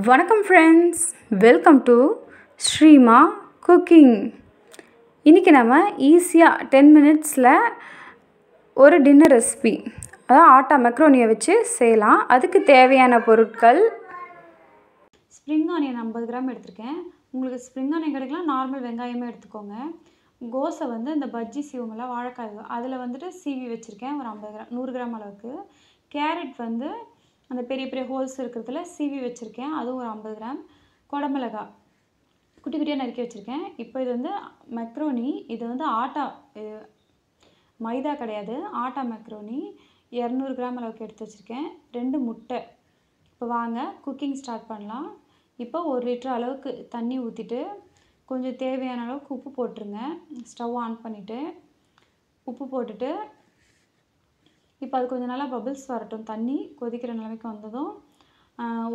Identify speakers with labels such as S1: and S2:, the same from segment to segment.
S1: வணக்கம் friends, welcome to Srima cooking. இன்றைக்கி நம்ம ஈஸியாக 10 மினிட்ஸில் ஒரு டின்னர் ரெசிபி, அதாவது ஆட்டா மெக்ரோனியை வச்சு செய்யலாம். அதுக்கு தேவையான பொருட்கள்: ஸ்ப்ரிங் ஆனியன் 50 கிராம் எடுத்திருக்கேன். உங்களுக்கு ஸ்ப்ரிங் ஆனியன் கிடைக்கலாம், நார்மல் வெங்காயமே எடுத்துக்கோங்க. கோஸை இந்த பஜ்ஜி சீவமில்ல வாழைக்காய், அதில் சீவி வச்சுருக்கேன் ஒரு 50 கிராம் 100 கிராம் அளவுக்கு. கேரட் அந்த பெரிய பெரிய ஹோல்ஸ் இருக்கிறதுல சீவி வச்சுருக்கேன், அதுவும் ஒரு 50 கிராம். குடமிளகாய் குட்டி குட்டியாக நறுக்கி வச்சுருக்கேன். இப்போ இது மெக்ரோனி, இது ஆட்டா, மைதா கிடையாது, ஆட்டா மெக்ரோனி 200 கிராம் அளவுக்கு எடுத்து வச்சுருக்கேன். 2 முட்டை. இப்போ வாங்க குக்கிங் ஸ்டார்ட் பண்ணலாம். இப்போ 1 லிட்டர் அளவுக்கு தண்ணி ஊற்றிட்டு கொஞ்சம் தேவையான அளவுக்கு உப்பு போட்டுருங்க. ஸ்டவ் ஆன் பண்ணிவிட்டு உப்பு போட்டுட்டு இப்போ அது கொஞ்சம் நல்லா பபிள்ஸ் வரட்டும். தண்ணி கொதிக்கிற நிலைமைக்கு வந்ததும்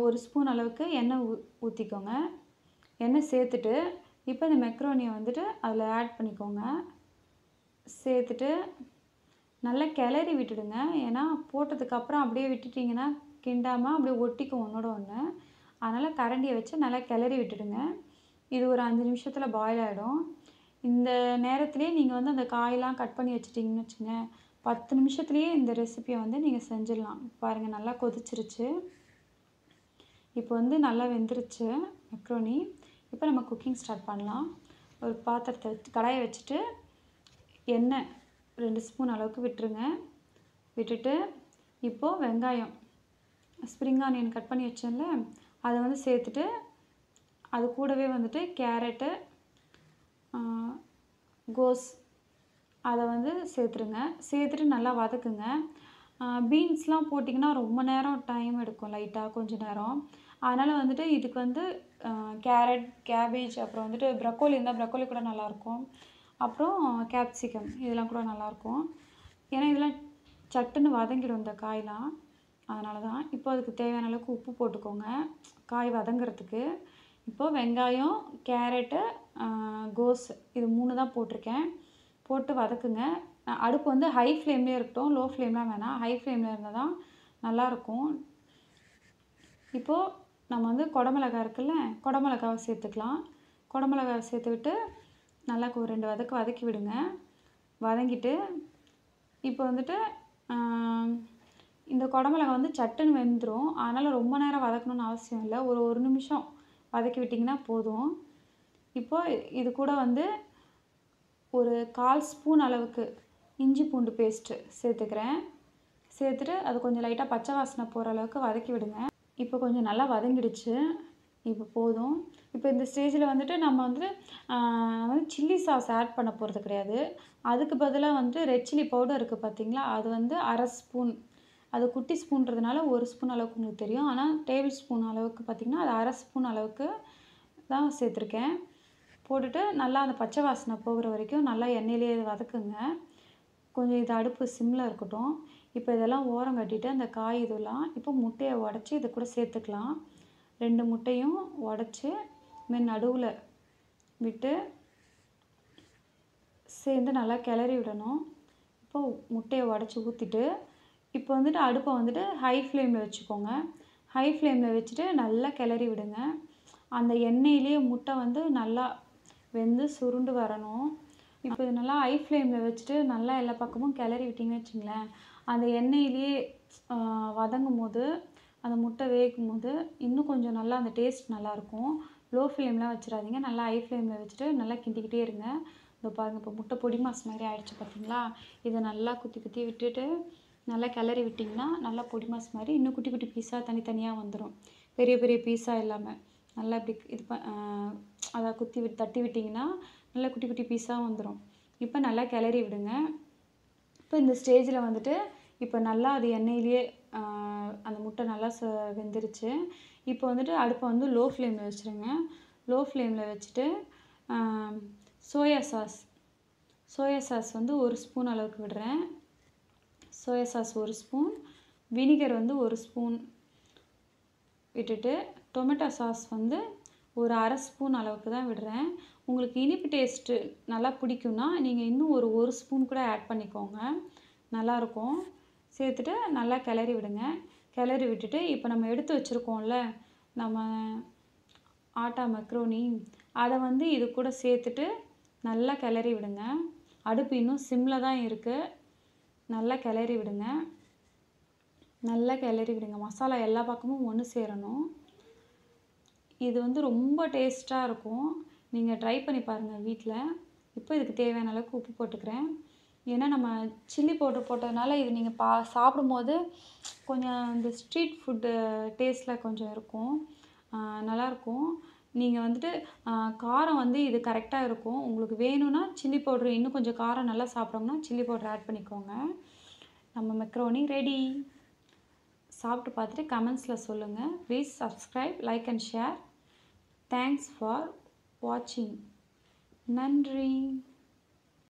S1: 1 ஸ்பூன் அளவுக்கு எண்ணெய் ஊற்றிக்கோங்க. எண்ணெய் சேர்த்துட்டு இப்போ இந்த மெக்ரோனியை அதில் ஆட் பண்ணிக்கோங்க. சேர்த்துட்டு நல்லா கிளறி விட்டுடுங்க. ஏன்னா போட்டதுக்கப்புறம் அப்படியே விட்டுட்டிங்கன்னா கிண்டாமல் அப்படியே ஒட்டிக்கும் ஒன்றோட ஒன்று. அதனால் கரண்டியை வச்சு நல்லா கிளறி விட்டுடுங்க. இது ஒரு 5 நிமிஷத்தில் பாயில் ஆகிடும். இந்த நேரத்துலேயே நீங்கள் அந்த காயெல்லாம் கட் பண்ணி வச்சிட்டிங்கன்னு வச்சுங்க, 10 நிமிஷத்துலேயே இந்த ரெசிபியை நீங்கள் செஞ்சிடலாம். பாருங்கள், நல்லா கொதிச்சிருச்சு. இப்போ நல்லா வெந்துருச்சு மெக்ரோனி. இப்போ நம்ம குக்கிங் ஸ்டார்ட் பண்ணலாம். ஒரு பாத்திரத்தை வச்சு கடாயை வச்சுட்டு எண்ணெய் 2 ஸ்பூன் அளவுக்கு விட்டுருங்க. விட்டுட்டு இப்போது வெங்காயம், ஸ்ப்ரிங் ஆனியன் கட் பண்ணி வச்சேன்ல, அதை சேர்த்துட்டு அது கூடவே கேரட்டு, கோஸ் அதை சேர்த்துருங்க. சேர்த்துட்டு நல்லா வதக்குங்க. பீன்ஸ்லாம் போட்டிங்கன்னா ரொம்ப நேரம் டைம் எடுக்கும், லைட்டாக கொஞ்சம் நேரம். அதனால் இதுக்கு கேரட், கேபேஜ், அப்புறம் ப்ரக்கோலி இருந்தால் ப்ரக்கோலி கூட நல்லாயிருக்கும். அப்புறம் கேப்சிகம், இதெல்லாம் கூட நல்லாயிருக்கும். ஏன்னா இதெல்லாம் சட்டுன்னு வதங்கிடும் இந்த காயெலாம், அதனால தான். இப்போ அதுக்கு தேவையான அளவுக்கு உப்பு போட்டுக்கோங்க, காய் வதங்கிறதுக்கு. இப்போது வெங்காயம், கேரட்டு, கோஸ், இது 3 தான் போட்டிருக்கேன். போட்டு வதக்குங்க. அடுப்பு ஹை ஃப்ளேம்லேயே இருக்கட்டும், லோ ஃப்ளேம்லாம் வேணாம். ஹை ஃப்ளேமில் இருந்தால் தான் நல்லாயிருக்கும். இப்போது நம்ம குடமிளகாய் இருக்குல்ல, குடமிளகாவை சேர்த்துக்கலாம். குடமிளகாவை சேர்த்து விட்டு நல்லா ஒரு 2 வதக்கி விடுங்க. வதங்கிட்டு இப்போ இந்த குடமிளகாய் சட்டுன்னு வெந்துடும். அதனால் ரொம்ப நேரம் வதக்கணும்னு அவசியம் இல்லை. ஒரு 1 நிமிஷம் வதக்கி விட்டிங்கன்னா போதும். இப்போது இது கூட ஒரு 1/4 ஸ்பூன் அளவுக்கு இஞ்சி பூண்டு பேஸ்ட்டு சேர்த்துக்கிறேன். சேர்த்துட்டு அது கொஞ்சம் லைட்டாக பச்சை வாசனை போகிற அளவுக்கு வதக்கி விடுங்க. இப்போ கொஞ்சம் நல்லா வதங்கிடுச்சு. இப்போ போதும். இப்போ இந்த ஸ்டேஜில் நம்ம சில்லி சாஸ் ஆட் பண்ண போகிறது கிடையாது. அதுக்கு பதிலாக ரெட் சில்லி பவுடர் இருக்குது பார்த்தீங்களா, அது 1/2 ஸ்பூன். அது குட்டி ஸ்பூன்றதுனால 1 ஸ்பூன் அளவுக்கு உங்களுக்கு தெரியும். ஆனால் டேபிள் ஸ்பூன் அளவுக்கு பார்த்திங்கன்னா அது 1/2 ஸ்பூன் அளவுக்கு தான் சேர்த்துருக்கேன். போட்டுட்டு நல்லா அந்த பச்சை வாசனை போகிற வரைக்கும் நல்லா எண்ணெயிலே வதக்குங்க. கொஞ்சம் இது அடுப்பு சிம்மில் இருக்கட்டும். இப்போ இதெல்லாம் ஓரம் கட்டிட்டு அந்த காய் இதெல்லாம் இப்போ முட்டையை உடச்சி இது கூட சேர்த்துக்கலாம். 2 முட்டையும் உடச்சி நடுவில் விட்டு சேர்ந்து நல்லா கிளறி விடணும். இப்போ முட்டையை உடச்சி ஊற்றிட்டு இப்போ அடுப்பை ஹை ஃப்ளேமில் வச்சுக்கோங்க. ஹை ஃப்ளேமில் வச்சுட்டு நல்லா கிளறி விடுங்க. அந்த எண்ணெயிலே முட்டை நல்லா வெந்து சுருண்டு வரணும். இப்போ இது நல்லா ஹை ஃப்ளேமில் வச்சுட்டு நல்லா எல்லா பக்கமும் கிளறி விட்டிங்கன்னு வச்சுங்களேன், அந்த எண்ணெயிலே வதங்கும் போது, அந்த முட்டை வேகும் போது இன்னும் கொஞ்சம் நல்லா அந்த டேஸ்ட் நல்லாயிருக்கும். லோ ஃப்ளேம்லாம் வச்சிடாதீங்க, நல்லா ஹை ஃப்ளேமில் வச்சுட்டு நல்லா கிண்டிக்கிட்டே இருங்க. இப்போ பாருங்கள், இப்போ முட்டை பொடி மாஸ் மாதிரி ஆகிடுச்சு பார்த்தீங்களா. இதை நல்லா குத்தி விட்டுட்டு நல்லா கிளறி விட்டிங்கன்னா நல்லா பொடி மாஸ் மாதிரி இன்னும் குட்டி குட்டி பீஸாக தனித்தனியாக வந்துடும். பெரிய பெரிய பீஸாக இல்லாமல் நல்லா இப்படி இது அதை தட்டி விட்டிங்கன்னா நல்லா குட்டி குட்டி பீஸாக வந்துடும். இப்போ நல்லா கிளறி விடுங்க. இப்போ இந்த ஸ்டேஜில் இப்போ நல்லா அது எண்ணெயிலேயே அந்த முட்டை நல்லா வெந்துருச்சு. இப்போ அடுப்பை லோ ஃப்ளேமில் வச்சுருங்க. லோ ஃப்ளேமில் வச்சுட்டு சோயா சாஸ் 1 ஸ்பூன் அளவுக்கு விடுறேன். Soya sauce 1 spoon, vinegar 1 spoon விட்டுட்டு டொமேட்டோ சாஸ் ஒரு 1/2 ஸ்பூன் அளவுக்கு தான் விடுறேன். உங்களுக்கு இனிப்பு டேஸ்ட்டு நல்லா பிடிக்கும்னா நீங்கள் இன்னும் ஒரு 1 ஸ்பூன் கூட ஆட் பண்ணிக்கோங்க, நல்லாயிருக்கும். சேர்த்துட்டு நல்லா கிளறி விடுங்க. கிளறி விட்டுட்டு இப்போ நம்ம எடுத்து வச்சுருக்கோம்ல நம்ம ஆட்டா மக்ரோனி அதை வந்து இது கூட சேர்த்துட்டு நல்லா கிளறி விடுங்க. அடுப்பு இன்னும் சிம்மில் தான் இருக்குது. நல்லா கிளறி விடுங்க. நல்லா கிளறி விடுங்க. மசாலா எல்லா பக்கமும் ஒன்று சேரணும். இது வந்து ரொம்ப டேஸ்ட்டாக இருக்கும். நீங்கள் ட்ரை பண்ணி பாருங்கள் வீட்டில். இப்போ இதுக்கு தேவையான அளவுக்கு உப்பு போட்டுக்கிறேன். ஏன்னா நம்ம சில்லி பவுடர் போட்டதுனால இது நீங்கள் சாப்பிடும்போது கொஞ்சம் இந்த ஸ்ட்ரீட் ஃபுட்டு டேஸ்ட்டில் கொஞ்சம் இருக்கும். நல்லாயிருக்கும். நீங்கள் வந்துட்டு காரம் வந்து இது கரெக்டாக இருக்கும். உங்களுக்கு வேணும்னா சில்லி பவுட்ரு இன்னும் கொஞ்சம் காரம் நல்லா சாப்பிட்டோம்னா சில்லி பவுட்ரு ஆட் பண்ணிக்கோங்க. நம்ம மெக்ரோனி ரெடி. சாப்பிட்டு பார்த்துட்டு கமெண்ட்ஸில் சொல்லுங்கள். Please subscribe, like and share. Thanks for வாட்சிங். நன்றி.